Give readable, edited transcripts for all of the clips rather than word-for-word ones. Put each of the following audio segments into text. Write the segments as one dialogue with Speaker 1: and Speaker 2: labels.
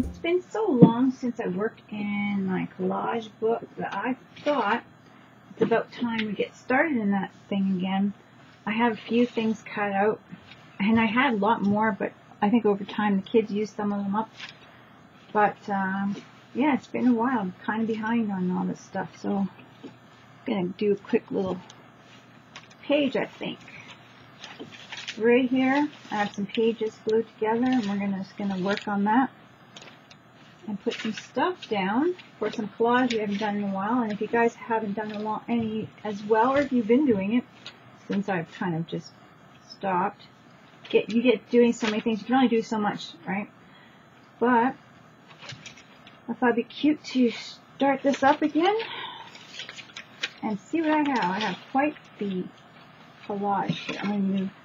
Speaker 1: it's been so long since I worked in my collage book that I thought it's about time we get started in that thing again. I have a few things cut out, and I had a lot more, but I think over time the kids used some of them up. But yeah, it's been a while. I'm kind of behind on all this stuff, so I'm going to do a quick little page, I think. Right here, I have some pages glued together, and we're just going to work on that and put some stuff down for some collage we haven't done in a while. And if you guys haven't done any as well, or if you've been doing it since I've kind of just stopped, you get doing so many things. You can only do so much, right? But I thought it'd be cute to start this up again and see what I have. I have quite the collage here.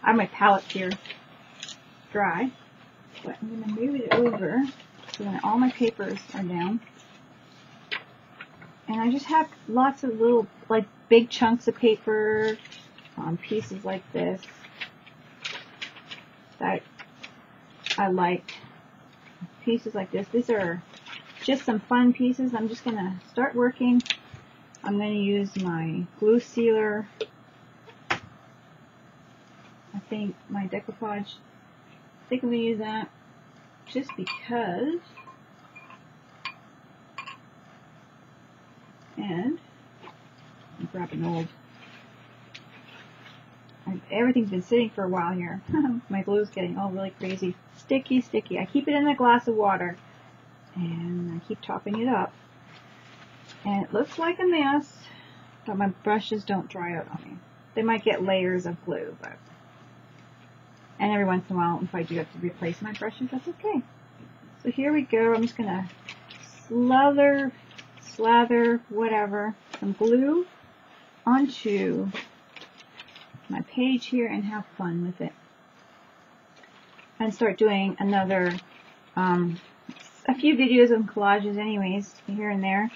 Speaker 1: I have my palette here dry, but I'm going to move it over so that all my papers are down. And I just have lots of little, like, big chunks of paper, pieces like this that I like. Pieces like this. These are just some fun pieces. I'm just going to start working. I'm going to use my glue sealer. I think my DecoArts. I think I'm going to use that just because. And I'll grab an old. Everything's been sitting for a while here. My glue's getting all really crazy. Sticky, sticky. I keep it in a glass of water and I keep topping it up. And it looks like a mess, but my brushes don't dry out on me. They might get layers of glue, but. And every once in a while, if I do have to replace my brushes, that's okay. So here we go. I'm just going to slather, whatever, some glue onto my page here and have fun with it. And start doing another, a few videos of collages anyways, here and there.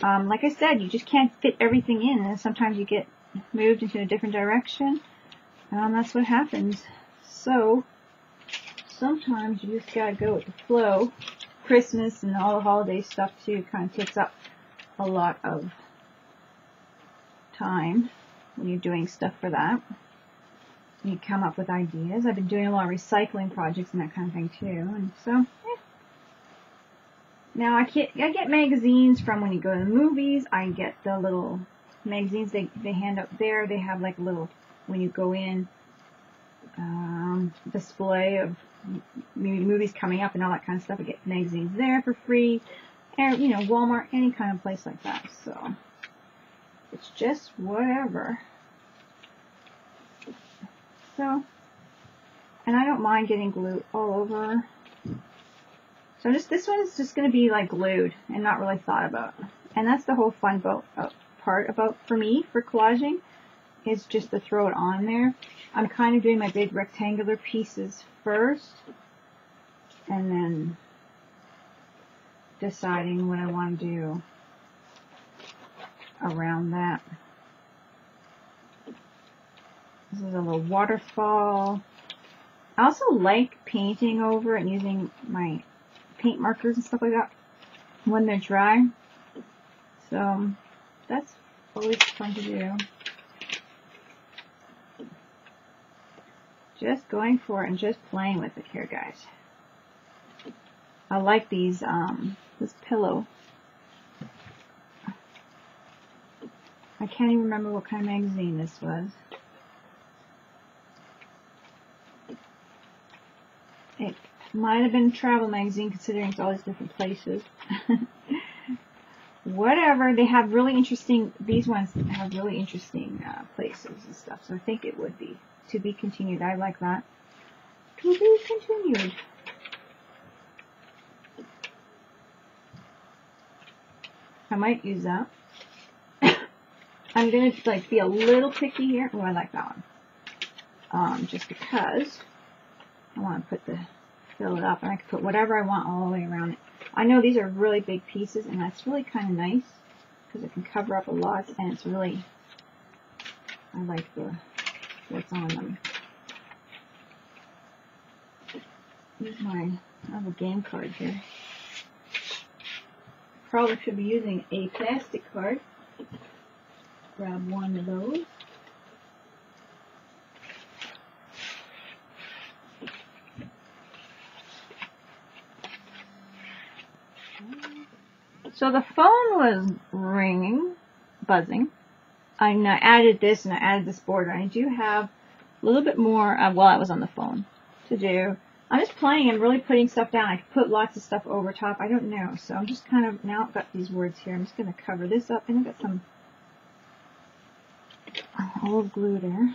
Speaker 1: Like I said, you just can't fit everything in, and sometimes you get moved into a different direction. That's what happens. So, sometimes you just gotta go with the flow. Christmas and all the holiday stuff too kind of takes up a lot of time when you're doing stuff for that. You come up with ideas. I've been doing a lot of recycling projects and that kind of thing too. And so, yeah. Now I get magazines from when you go to the movies. I get the little magazines they hand out there. They have like a little, when you go in, display of movies coming up and all that kind of stuff. I get magazines there for free. And, you know, Walmart, any kind of place like that. So, it's just whatever. So, and I don't mind getting glue all over. So this one is just going to be like glued and not really thought about. And that's the whole fun part about, for me, for collaging, is just to throw it on there. I'm kind of doing my big rectangular pieces first, and then deciding what I want to do around that. This is a little waterfall. I also like painting over and using my paint markers and stuff like that when they're dry. So that's always fun to do. Just going for it and just playing with it here, guys. I like these, this pillow. I can't even remember what kind of magazine this was. It might have been a travel magazine, considering it's all these different places. Whatever, they have really interesting, these ones have really interesting places and stuff, so I think it would be. To be continued. I like that. To be continued. I might use that. I'm going to like be a little picky here. Oh, I like that one. Just because I want to fill it up, and I can put whatever I want all the way around it. I know these are really big pieces, and that's really kind of nice because it can cover up a lot, and it's really, I like what's on them. Here's I have a game card here. Probably should be using a plastic card. Grab one of those. So the phone was ringing, buzzing. I added this and I added this border. I do have a little bit more while I was on the phone to do. I'm just playing and really putting stuff down. I could put lots of stuff over top. I don't know. So I'm just kind of, now I've got these words here. I'm just going to cover this up. And I've got some old glue there.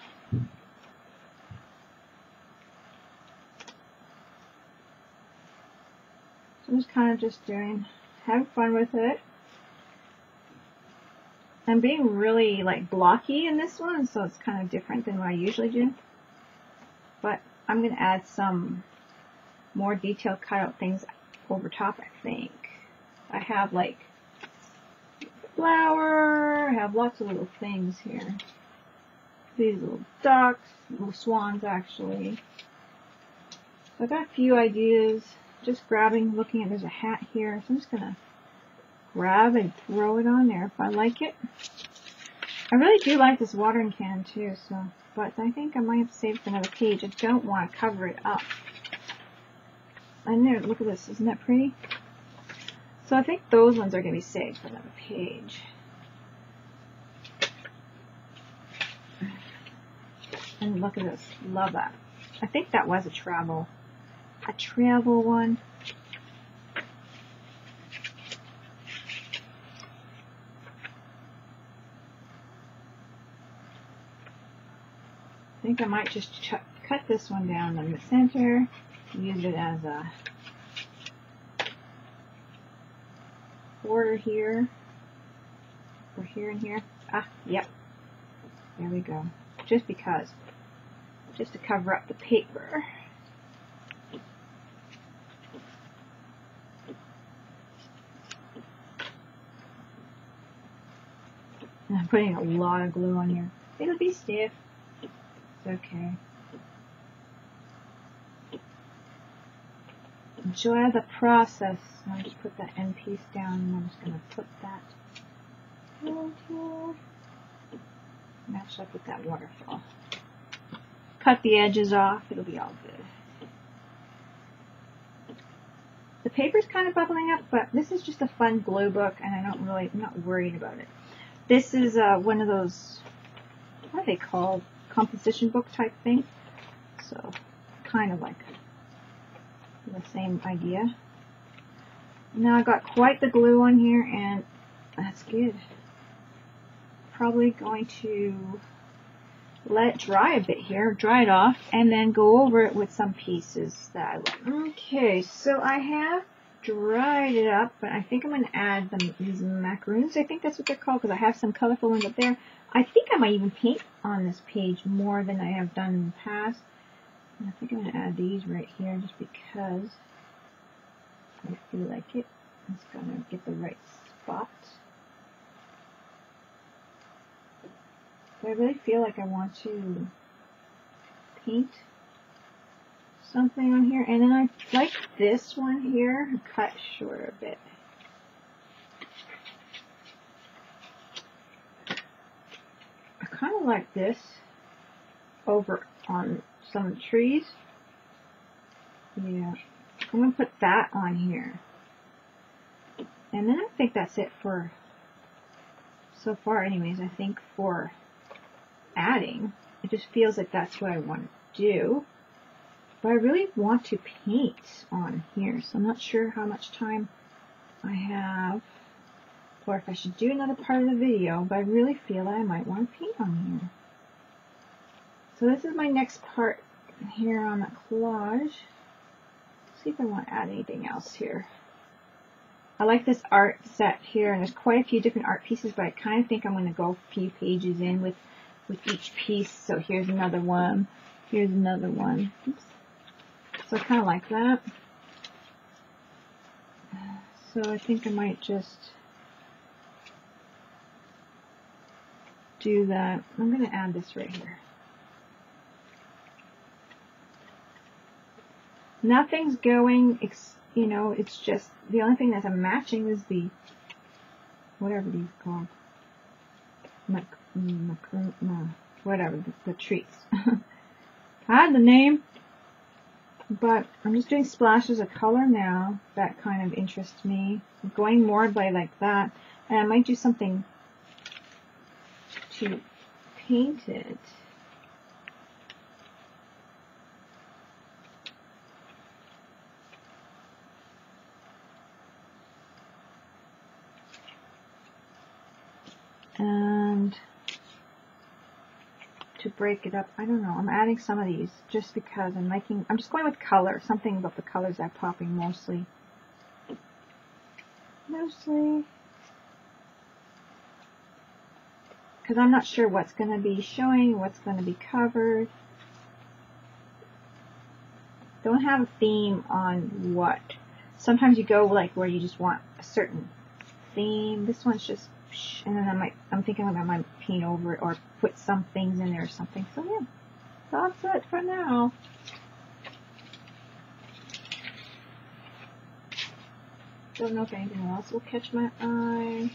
Speaker 1: So I'm just kind of just doing, having fun with it. I'm being really like blocky in this one, so it's kind of different than what I usually do. But I'm going to add some more detailed cutout things over top, I think. I have like flower, I have lots of little things here. These little ducks, little swans actually. So I've got a few ideas, just grabbing, looking at, there's a hat here, so I'm just going to grab and throw it on there if I like it. I really do like this watering can too, so, but I think I might have to save it for another page. I don't want to cover it up. I know, look at this, isn't that pretty? So I think those ones are going to be saved for another page. And look at this, love that. I think that was a travel one. I think I might just cut this one down in the center, use it as a border here, or here and here. Ah, yep. There we go. Just because. Just to cover up the paper. And I'm putting a lot of glue on here. It'll be stiff. Okay. Enjoy the process. I'll just put that end piece down and I'm just going to put that right here. Match up with that waterfall. Cut the edges off. It'll be all good. The paper's kind of bubbling up, but this is just a fun glue book and I'm not worried about it. This is one of those, what are they called? Composition book type thing. So kind of like the same idea. Now I've got quite the glue on here and that's good. Probably going to let it dry a bit here, dry it off, and then go over it with some pieces that I like. Okay, so I have dried it up, but I think I'm going to add these macaroons. I think that's what they're called because I have some colorful ones up there. I think I might even paint on this page more than I have done in the past. And I think I'm going to add these right here just because I feel like it. I'm just going to get the right spot. But I really feel like I want to paint something on here. And then I like this one here, cut short a bit. I kind of like this over on some trees. Yeah, I'm going to put that on here. And then I think that's it for, so far anyways, I think for adding. It just feels like that's what I want to do. But I really want to paint on here, so I'm not sure how much time I have, or if I should do another part of the video, but I really feel that I might want to paint on here. So this is my next part here on the collage. Let's see if I want to add anything else here. I like this art set here, and there's quite a few different art pieces, but I kind of think I'm going to go a few pages in with each piece. So here's another one. Here's another one. Oops. So I kind of like that. So I think I might just do that. I'm going to add this right here. Nothing's going you know, it's just, the only thing that I'm matching is the, whatever these are called, whatever, the trees. I had the name, but I'm just doing splashes of color now. That kind of interests me. I'm going more by like that, and I might do something to paint it. And to break it up, I don't know, I'm adding some of these just because I'm just going with color, something about the colors that are popping mostly. Because I'm not sure what's going to be showing, what's going to be covered. Don't have a theme on what. Sometimes you go like where you just want a certain theme. This one's just, and then I'm thinking I might paint over it or put some things in there or something. So yeah, that's it for now. Don't know if anything else will catch my eye.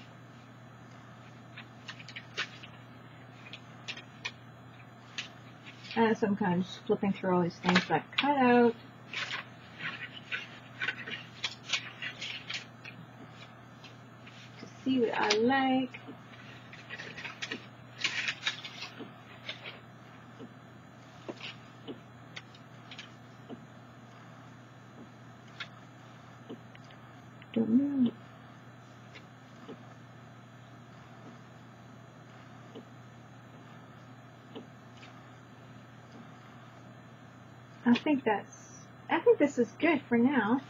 Speaker 1: So I'm kind of just flipping through all these things that I've cut out. To see what I like. Don't know. I think this is good for now.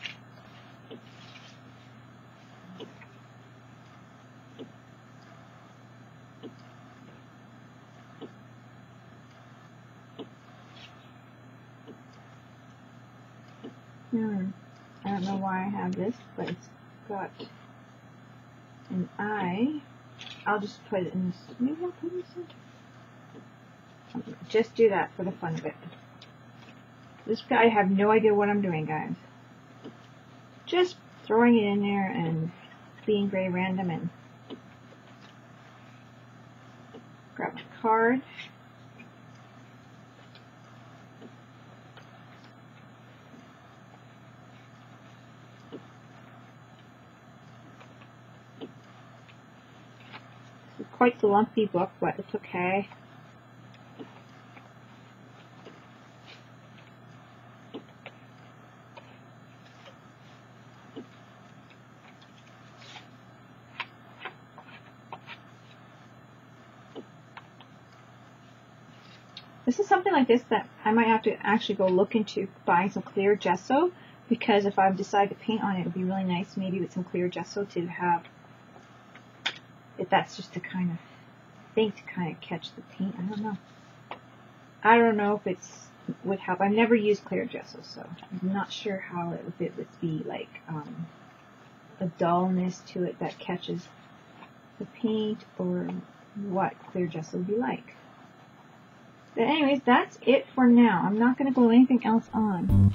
Speaker 1: I don't know why I have this, but it's got an eye. I'll just put it in this. Maybe I'll put it in the center. Just do that for the fun of it. This guy, I have no idea what I'm doing, guys. Just throwing it in there and being very random, and grab my card. This is quite the lumpy book, but it's okay. This is something like this that I might have to actually go look into buying some clear gesso, because if I decide to paint on it, it would be really nice maybe with some clear gesso to have, if that's just the kind of thing to kind of catch the paint. I don't know. I don't know if it's would help. I've never used clear gesso, so I'm not sure how it would be like a dullness to it that catches the paint, or what clear gesso would be like. But anyways, that's it for now. I'm not going to glue anything else on.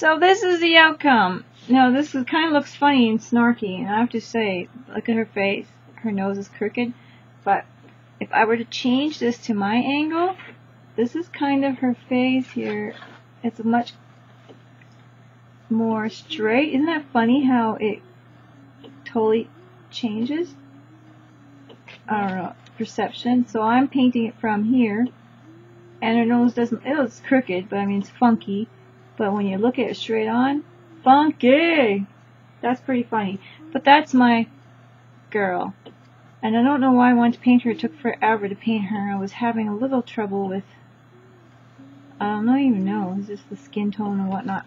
Speaker 1: So this is the outcome. Now this kind of looks funny and snarky, and I have to say, look at her face. Her nose is crooked, but if I were to change this to my angle, this is kind of her face here. It's much more straight. Isn't that funny how it totally changes our perception? So I'm painting it from here, and her nose doesn't, it's crooked, but I mean it's funky. But when you look at it straight on, funky! That's pretty funny. But that's my girl. And I don't know why I wanted to paint her. It took forever to paint her. I was having a little trouble with, I don't even know, it's just the skin tone and whatnot.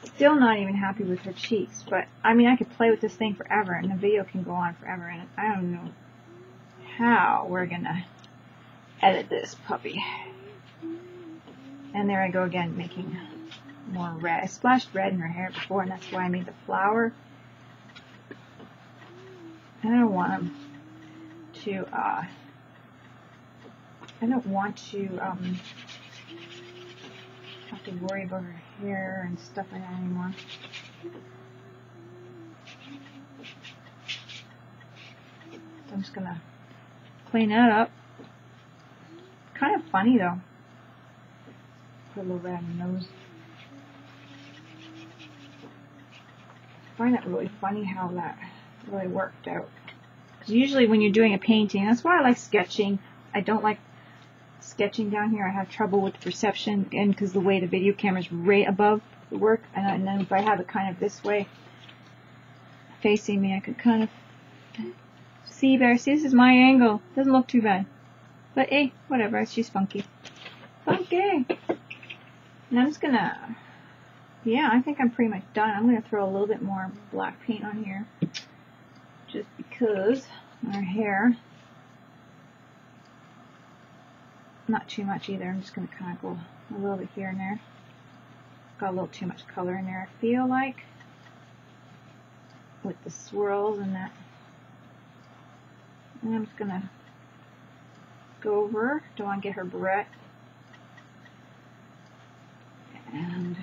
Speaker 1: Still not even happy with her cheeks. But, I mean, I could play with this thing forever, and the video can go on forever. And I don't know how we're gonna edit this puppy. And there I go again, making more red. I splashed red in her hair before, and that's why I made the flower. I don't want him to, I don't want to, have to worry about her hair and stuff like that anymore. So I'm just gonna clean that up. Kind of funny though. Put a little red on the nose. I find that really funny how that really worked out. Because usually when you're doing a painting, that's why I like sketching. I don't like sketching down here. I have trouble with the perception, and because the way the video camera is right above the work, and then if I have it kind of this way facing me, I could kind of see better. See, this is my angle. Doesn't look too bad. But hey, whatever. She's funky. Funky! And I'm just gonna, yeah, I think I'm pretty much done. I'm gonna throw a little bit more black paint on here, just because our hair, not too much either. I'm just gonna kind of go a little bit here and there. Got a little too much color in there, I feel like, with the swirls and that. And I'm just gonna go over. Don't want to get her Barrette. And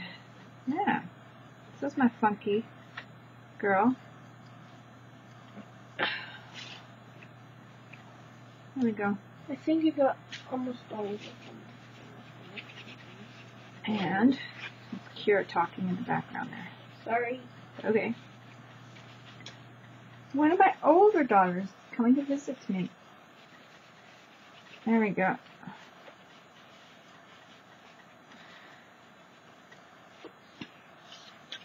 Speaker 1: yeah, so that's my funky girl. There we go.
Speaker 2: I think you got almost done with it.
Speaker 1: And Kira talking in the background there.
Speaker 2: Sorry.
Speaker 1: Okay. One of my older daughters coming to visit me. There we go.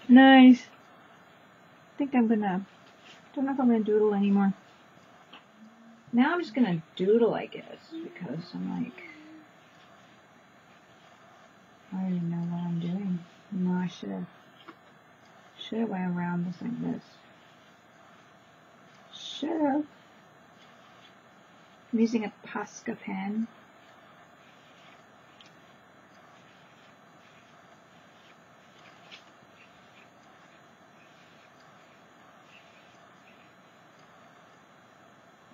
Speaker 1: Nice. I think I'm gonna, don't know if I'm gonna doodle anymore. Now I'm just gonna doodle, I guess, because I'm like, I don't even know what I'm doing. No, I should have went around this like this. Should have. I'm using a Posca pen.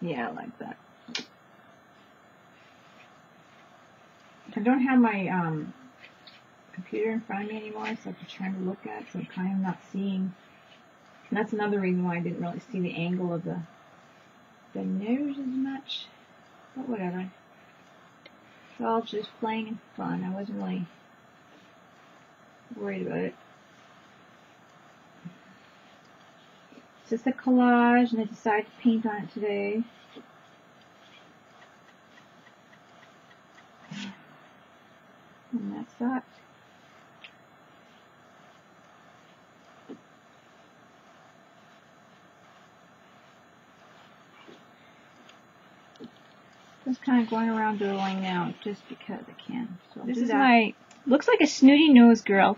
Speaker 1: Yeah, I like that. I don't have my computer in front of me anymore, so I'm trying to look at it, so I'm kind of not seeing. And that's another reason why I didn't really see the angle of the nose as much. But whatever. It's all just playing and fun. I wasn't really worried about it. It's just a collage, and I decided to paint on it today. And that's that. Just kind of going around doodling now, just because I can. So this is my, looks like a snooty nose girl.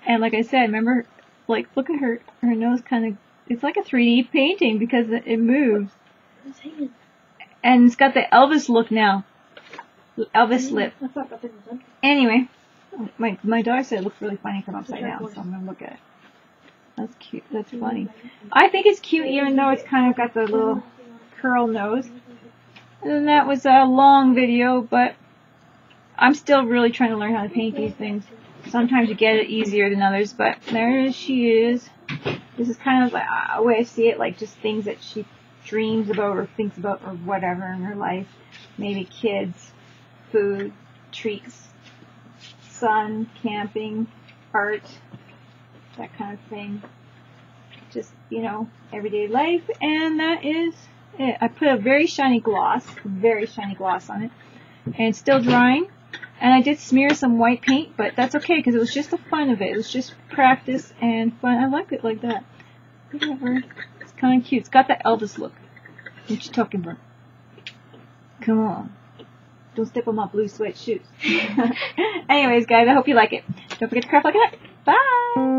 Speaker 1: And like I said, remember, like, look at her nose kind of, it's like a 3D painting because it moves. And it's got the Elvis look now. Elvis lip. Anyway, my daughter said it looks really funny from upside down, so I'm going to look at it. That's cute. That's funny. I think it's cute even though it's kind of got the little curl nose. And that was a long video, but I'm still really trying to learn how to paint these things. Sometimes you get it easier than others, but there she is. This is kind of like a way I see it, like just things that she dreams about or thinks about or whatever in her life. Maybe kids, food, treats, sun, camping, art, that kind of thing. Just, you know, everyday life, and that is it. I put a very shiny gloss on it, and it's still drying. And I did smear some white paint, but that's okay because it was just the fun of it. It was just practice and fun. I like it like that. Whatever. It's kind of cute. It's got that Elvis look. What you talking about? Come on. Don't step on my blue suede shoes. Anyways, guys, I hope you like it. Don't forget to craft like that. Bye!